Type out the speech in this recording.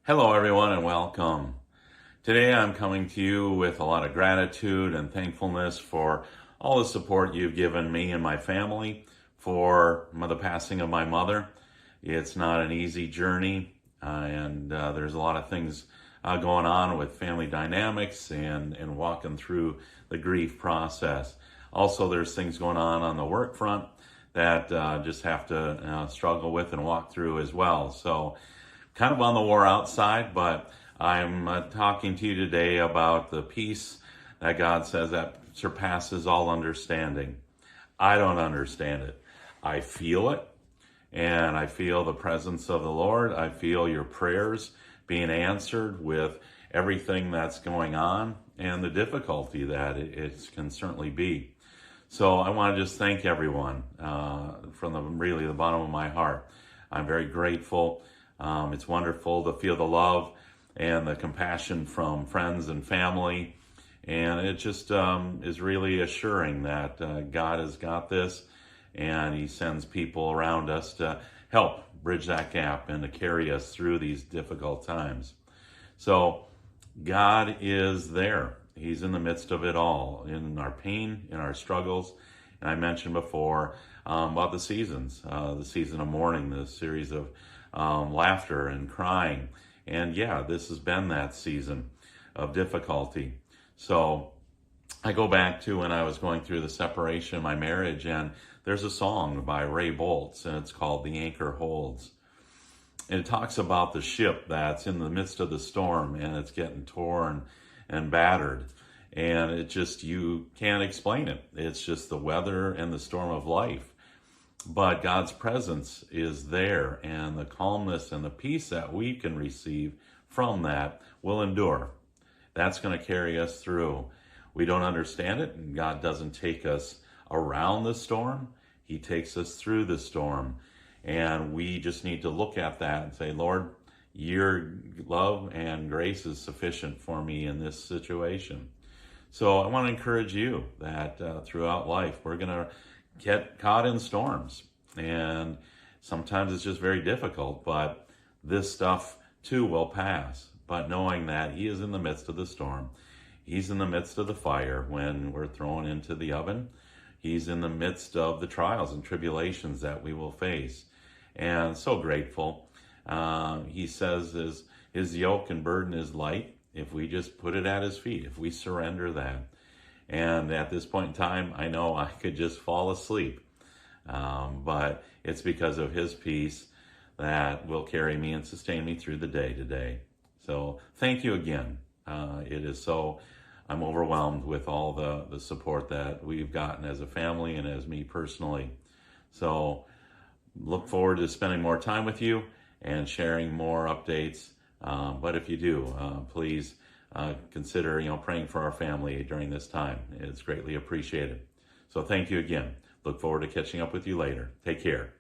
Hello, everyone, and welcome. Today, I'm coming to you with a lot of gratitude and thankfulness for all the support you've given me and my family for the passing of my mother. It's not an easy journey, and there's a lot of things going on with family dynamics and walking through the grief process. Also, there's things going on the work front that just have to struggle with and walk through as well. So, kind of on the war outside, but I'm talking to you today about the peace that God says that surpasses all understanding. I don't understand it. I feel it, and I feel the presence of the Lord. I feel your prayers being answered with everything that's going on and the difficulty that it can certainly be. So I want to just thank everyone from the bottom of my heart. I'm very grateful. It's wonderful to feel the love and the compassion from friends and family. And it just is really assuring that God has got this, and He sends people around us to help bridge that gap and to carry us through these difficult times. So God is there. He's in the midst of it all, in our pain, in our struggles. And I mentioned before about the seasons, the season of mourning, the series of laughter and crying. And yeah, this has been that season of difficulty. So I go back to when I was going through the separation of my marriage, and there's a song by Ray Boltz, and it's called The Anchor Holds. And it talks about the ship that's in the midst of the storm, and it's getting torn and battered. And it just, you can't explain it. It's just the weather and the storm of life. But God's presence is there, and the calmness and the peace that we can receive from that will endure. That's going to carry us through. We don't understand it, and God doesn't take us around the storm. He takes us through the storm. And we just need to look at that and say, Lord, your love and grace is sufficient for me in this situation. So I want to encourage you that throughout life, we're going to get caught in storms, and sometimes it's just very difficult, but this stuff too will pass. But knowing that He is in the midst of the storm, He's in the midst of the fire when we're thrown into the oven, He's in the midst of the trials and tribulations that we will face. And so grateful. He says his yoke and burden is light if we just put it at His feet, if we surrender that. And at this point in time, I know I could just fall asleep. But it's because of His peace that will carry me and sustain me through the day today. So thank you again. I'm overwhelmed with all the support that we've gotten as a family and as me personally. So look forward to spending more time with you and sharing more updates. But if you do, please consider, praying for our family during this time. It's greatly appreciated. So thank you again. Look forward to catching up with you later. Take care.